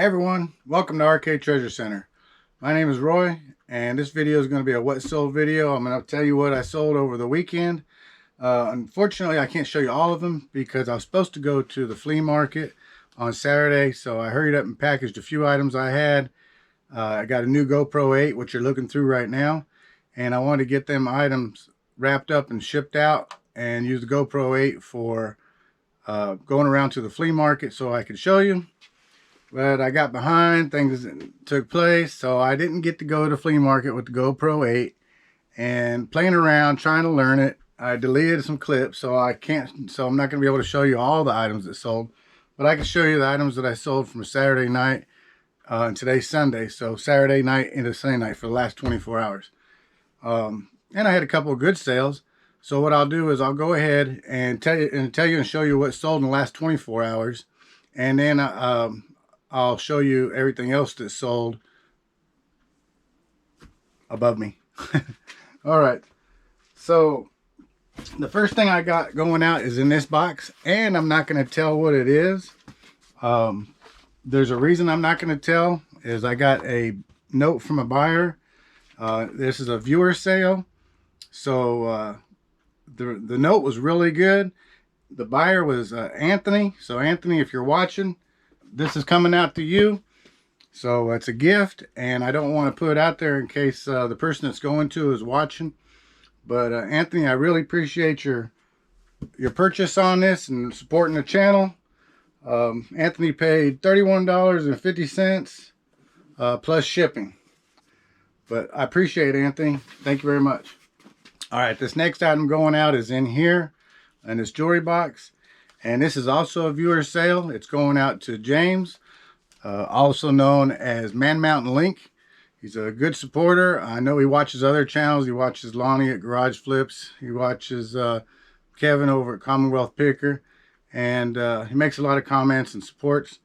everyone, welcome to RK Treasure Center. My name is Roy, and this video is going to be a what sold video. I'm going to tell you what I sold over the weekend. Unfortunately, I can't show you all of them because I was supposed to go to the flea market on Saturday, so I hurried up and packaged a few items I had. I got a new GoPro 8, which you're looking through right now, and I wanted to get them items wrapped up and shipped out and use the GoPro 8 for going around to the flea market so I could show you. But I got behind, things took place, so I didn't get to go to the flea market with the GoPro 8 and playing around trying to learn it. I deleted some clips, so I'm not going to be able to show you all the items that sold, but I can show you the items that I sold from Saturday night and today's Sunday, so Saturday night into Sunday night for the last 24 hours. And I had a couple of good sales, so what I'll do is I'll go ahead and tell you and show you what sold in the last 24 hours, and then I'll show you everything else that sold above me. All right, so the first thing I got going out is in this box, and I'm not going to tell what it is. There's a reason I'm not going to tell, is I got a note from a buyer. This is a viewer sale, so the note was really good. The buyer was Anthony. So Anthony, if you're watching, this is coming out to you. So it's a gift, and I don't want to put it out there in case the person it's going to is watching. But Anthony, I really appreciate your purchase on this and supporting the channel. Anthony paid $31.50 plus shipping. But I appreciate it, Anthony. Thank you very much. All right, this next item going out is in here in this jewelry box. And this is also a viewer sale. It's going out to James, also known as Man Mountain Link. He's a good supporter. I know he watches other channels. He watches Lonnie at Garage Flips. He watches Kevin over at Commonwealth Picker, and he makes a lot of comments and supports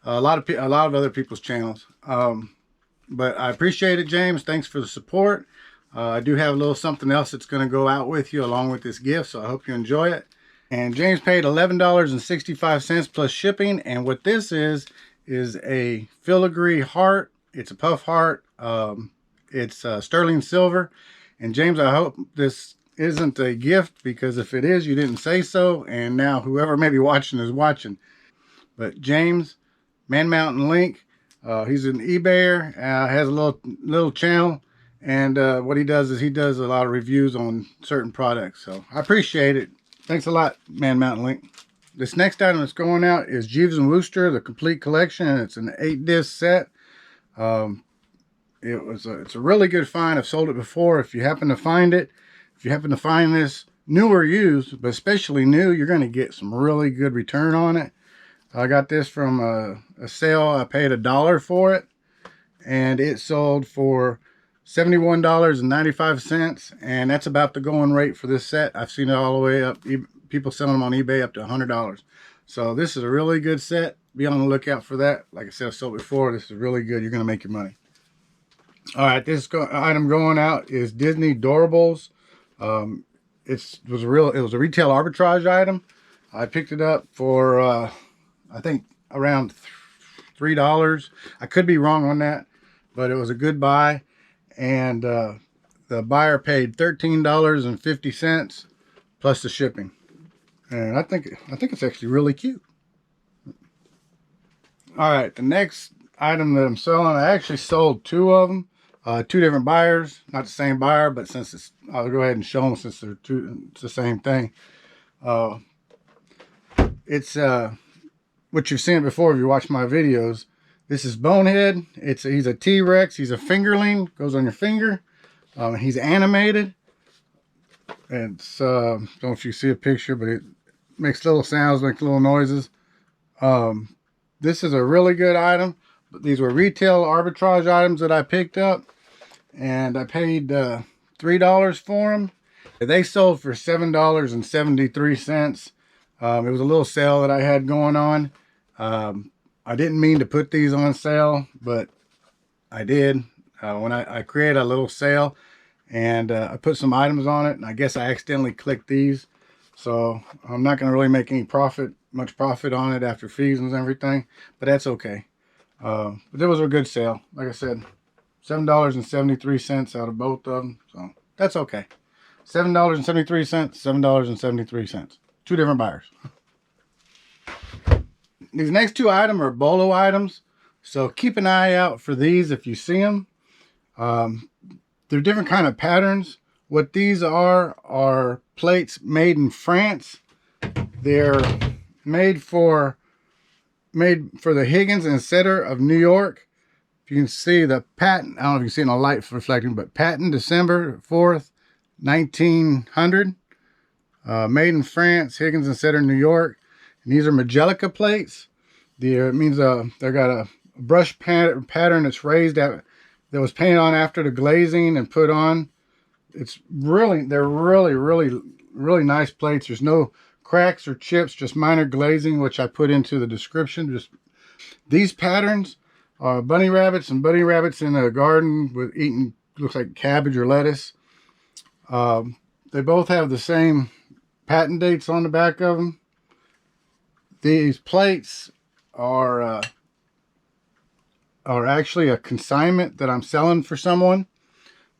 a lot of other people's channels. But I appreciate it, James. Thanks for the support. I do have a little something else that's going to go out with you along with this gift, so I hope you enjoy it. And James paid $11.65 plus shipping. And what this is a filigree heart. It's a puff heart. It's sterling silver. And James, I hope this isn't a gift, because if it is, you didn't say so. And now whoever may be watching is watching. But James, Man Mountain Link, he's an eBayer, has a little channel. And what he does is he does a lot of reviews on certain products. So I appreciate it. Thanks a lot, Man Mountain Link. This next item that's going out is Jeeves and Wooster, the complete collection, and it's an 8-disc set. It's a really good find. I've sold it before. If you happen to find it, if you happen to find this new or used, but especially new, you're going to get some really good return on it. I got this from a sale. I paid $1 for it, and it sold for $71.95, and that's about the going rate for this set. I've seen it all the way up. People selling them on eBay up to $100. So this is a really good set. Be on the lookout for that. Like I said, I've sold before. This is really good. You're going to make your money. All right, this item going out is Disney Doorables. It was a retail arbitrage item. I picked it up for I think around $3. I could be wrong on that, but it was a good buy. And the buyer paid $13.50 plus the shipping, and I think it's actually really cute. All right, the next item that I'm selling, I actually sold two of them, two different buyers, not the same buyer, but since I'll go ahead and show them since it's the same thing. It's what you've seen before if you watch my videos. This is Bonehead. He's a T-Rex. He's a fingerling. Goes on your finger. He's animated. It's don't know if you see a picture, but it makes little sounds, makes little noises. This is a really good item. But these were retail arbitrage items that I picked up, and I paid $3 for them. They sold for $7.73. It was a little sale that I had going on. I didn't mean to put these on sale, but I did. When I create a little sale, and I put some items on it, and I guess I accidentally clicked these. So I'm not going to really make any much profit on it after fees and everything, but that's okay. But it was a good sale. Like I said, $7.73 out of both of them. So that's okay. $7.73, $7.73. Two different buyers. These next two items are BOLO items. So keep an eye out for these if you see them. They're different kind of patterns. What these are plates made in France. They're made for the Higgins and Setter of New York. If you can see the patent, I don't know if you can see it in a light reflecting, but patent December 4th, 1900. Made in France, Higgins and Setter, New York. And these are Magelica plates. It means they've got a brush pattern that's raised that was painted on after the glazing and put on. They're really nice plates. There's no cracks or chips, just minor glazing, which I put into the description. These patterns are bunny rabbits and bunny rabbits in a garden with eating, looks like cabbage or lettuce. They both have the same patent dates on the back of them. These plates are actually a consignment that I'm selling for someone.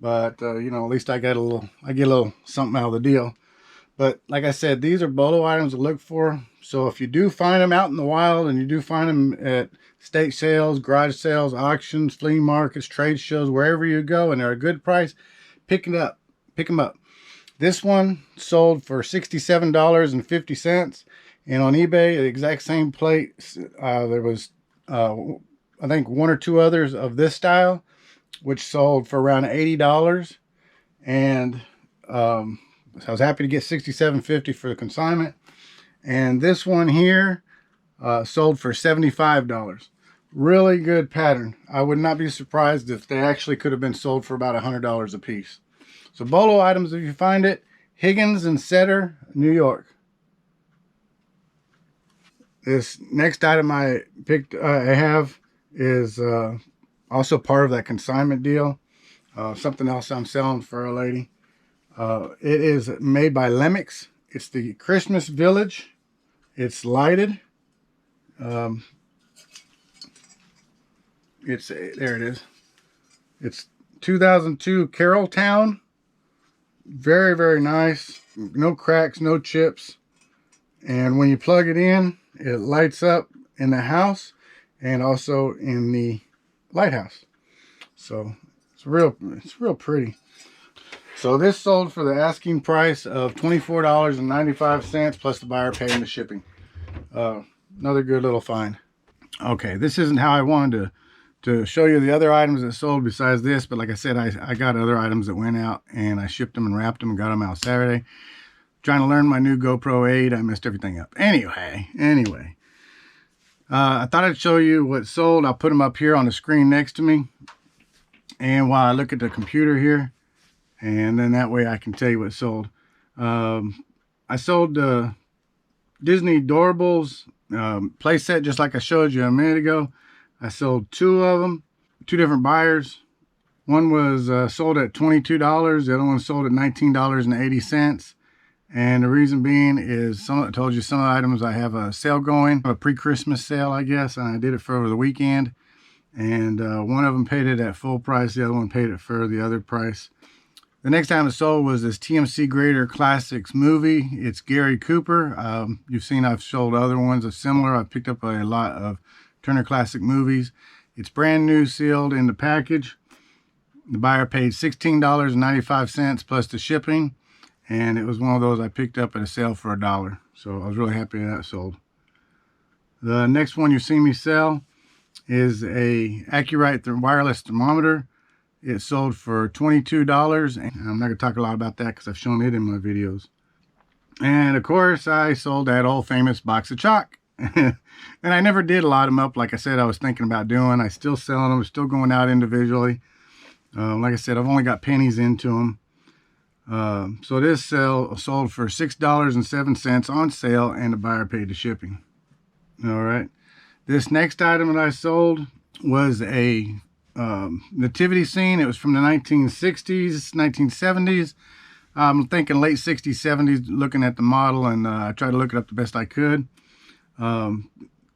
But you know, at least I get a little something out of the deal. But like I said, these are BOLO items to look for. So if you do find them out in the wild, and you do find them at state sales, garage sales, auctions, flea markets, trade shows, wherever you go, and they're a good price, pick them up. This one sold for $67.50, and on eBay, the exact same plate. There was, I think, one or two others of this style, which sold for around $80, and so I was happy to get $67.50 for the consignment. And this one here sold for $75. Really good pattern. I would not be surprised if they actually could have been sold for about $100 a piece. So BOLO items, if you find it, Higgins and Setter, New York. This next item I have is also part of that consignment deal. Something else I'm selling for a lady. It is made by Lemix. It's the Christmas Village. It's lighted. There it is. It's 2002 Carrolltown. Very, very nice. No cracks, no chips. And when you plug it in, it lights up in the house and also in the lighthouse. So it's real pretty. So this sold for the asking price of $24.95 plus the buyer paying the shipping. Another good little find. Okay, this isn't how I wanted to show you the other items that sold besides this, but like I said, I got other items that went out, and I shipped them and wrapped them and got them out Saturday. Trying to learn my new GoPro 8. I messed everything up. Anyway. I thought I'd show you what sold. I'll put them up here on the screen next to me. And while I look at the computer here, and then that way I can tell you what sold. I sold the Disney Doorables playset, just like I showed you a minute ago. I sold two of them, two different buyers. One was sold at $22. The other one sold at $19.80. And the reason being is, I told you some of the items I have a sale going, a pre-Christmas sale, I guess, and I did it for over the weekend. And one of them paid it at full price, the other one paid it for the other price. The next time it sold was this TMC Grader Classics movie. It's Gary Cooper. You've seen I've sold other ones of similar. I've picked up a lot of Turner Classic movies. It's brand new, sealed in the package. The buyer paid $16.95 plus the shipping. And it was one of those I picked up at a sale for $1. So I was really happy that sold. The next one you see me sell is a Accurite wireless thermometer. It sold for $22. And I'm not going to talk a lot about that because I've shown it in my videos. And of course, I sold that old famous box of chalk. And I never did lot them up like I said I was thinking about doing. I still selling them, still going out individually. Like I said, I've only got pennies into them. So this sold for $6.07 on sale, and the buyer paid the shipping. All right. This next item that I sold was a nativity scene. It was from the 1960s, 1970s. I'm thinking late 60s, 70s, looking at the model, and I tried to look it up the best I could.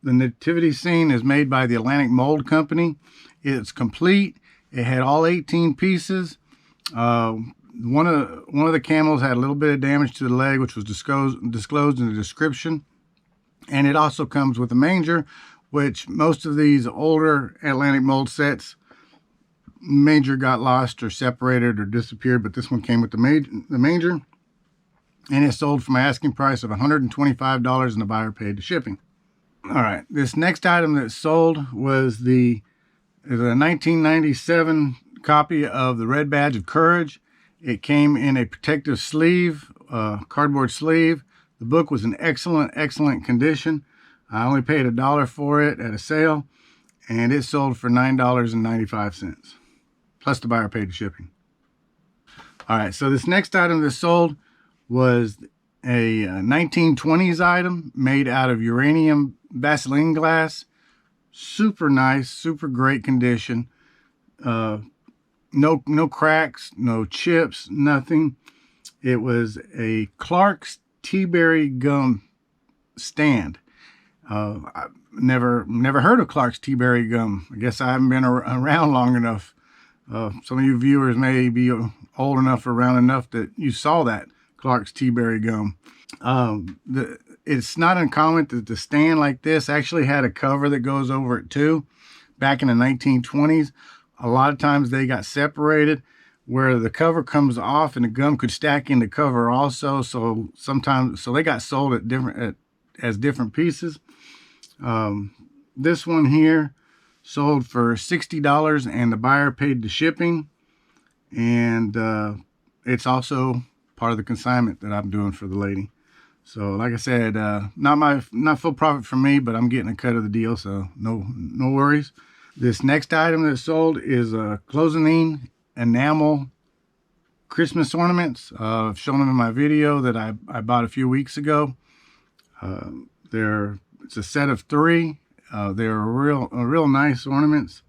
the nativity scene is made by the Atlantic Mold Company. It's complete. It had all 18 pieces. One of the camels had a little bit of damage to the leg, which was disclosed in the description. And it also comes with a manger, which most of these older Atlantic Mold sets, manger got lost or separated or disappeared, but this one came with the manger. And it sold for my asking price of $125, and the buyer paid the shipping. All right, this next item that sold was the 1997 copy of the Red Badge of Courage. It came in a protective sleeve, cardboard sleeve. The book was in excellent condition. I only paid $1 for it at a sale, and it sold for $9.95, plus the buyer paid the shipping. All right, so this next item that sold was a 1920s item made out of uranium Vaseline glass. Super nice, super great condition. No cracks, no chips, nothing. It was a Clark's Tea Berry Gum stand. I've never heard of Clark's Tea Berry Gum. I guess I haven't been around long enough. Some of you viewers may be old enough, around enough that you saw that Clark's Tea Berry Gum. It's not uncommon that the stand like this actually had a cover that goes over it too. Back in the 1920s, a lot of times they got separated where the cover comes off and the gum could stack in the cover also. So they got sold as different pieces. This one here sold for $60, and the buyer paid the shipping. And it's also part of the consignment that I'm doing for the lady. So like I said, not full profit for me, but I'm getting a cut of the deal, so no worries. This next item that sold is a cloisonne enamel Christmas ornaments. I've shown them in my video that I bought a few weeks ago. It's a set of 3. They're real nice ornaments,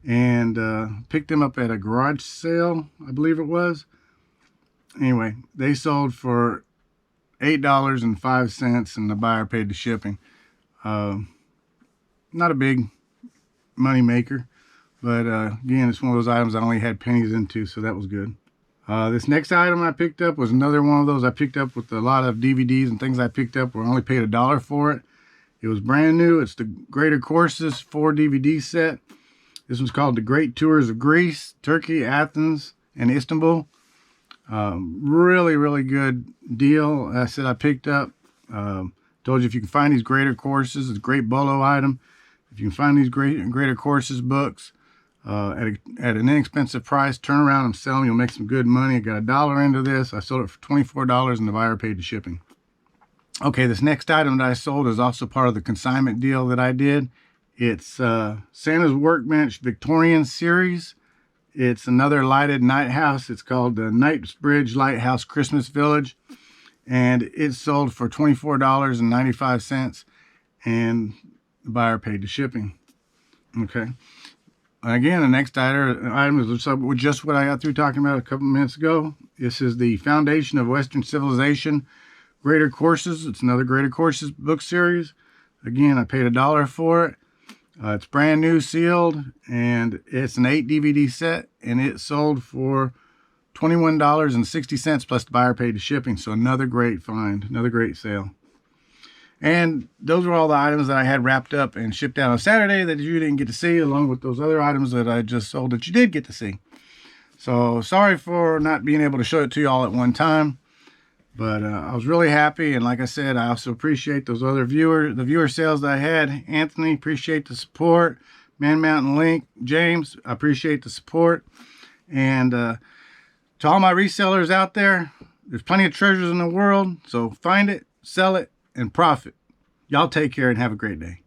and picked them up at a garage sale, I believe it was. Anyway, they sold for $8.05, and the buyer paid the shipping. Not a big money maker, but again, it's one of those items I only had pennies into, so that was good. This next item I picked up was another one of those I picked up with a lot of DVDs and things I picked up where I only paid $1 for it. It was brand new. It's the Greater Courses 4 DVD set. This one's called The Great Tours of Greece, Turkey, Athens, and Istanbul. Really good deal. I said I picked up. Told you if you can find these Greater Courses, it's a great BOLO item. If you can find these Greater Courses books at an inexpensive price, turn around and sell them. You'll make some good money. I got $1 into this. I sold it for $24, and the buyer paid the shipping. Okay, this next item that I sold is also part of the consignment deal that I did. It's Santa's Workbench Victorian series. It's another lighted night house. It's called the Knightsbridge Lighthouse Christmas Village, and it sold for $24.95, and the buyer paid the shipping. Okay. Again, the next item is just what I got through talking about a couple minutes ago. This is the Foundation of Western Civilization Greater Courses. It's another Greater Courses book series. Again, I paid $1 for it. It's brand new, sealed, and it's an 8 DVD set, and it sold for $21.60, plus the buyer paid the shipping. So another great find, another great sale. And those were all the items that I had wrapped up and shipped out on Saturday that you didn't get to see, along with those other items that I just sold that you did get to see. So sorry for not being able to show it to you all at one time, but I was really happy. And like I said, I also appreciate those other the viewer sales that I had. Anthony, appreciate the support. Man Mountain Link, James, I appreciate the support. And to all my resellers out there, there's plenty of treasures in the world, so find it, sell it, and profit. Y'all take care and have a great day.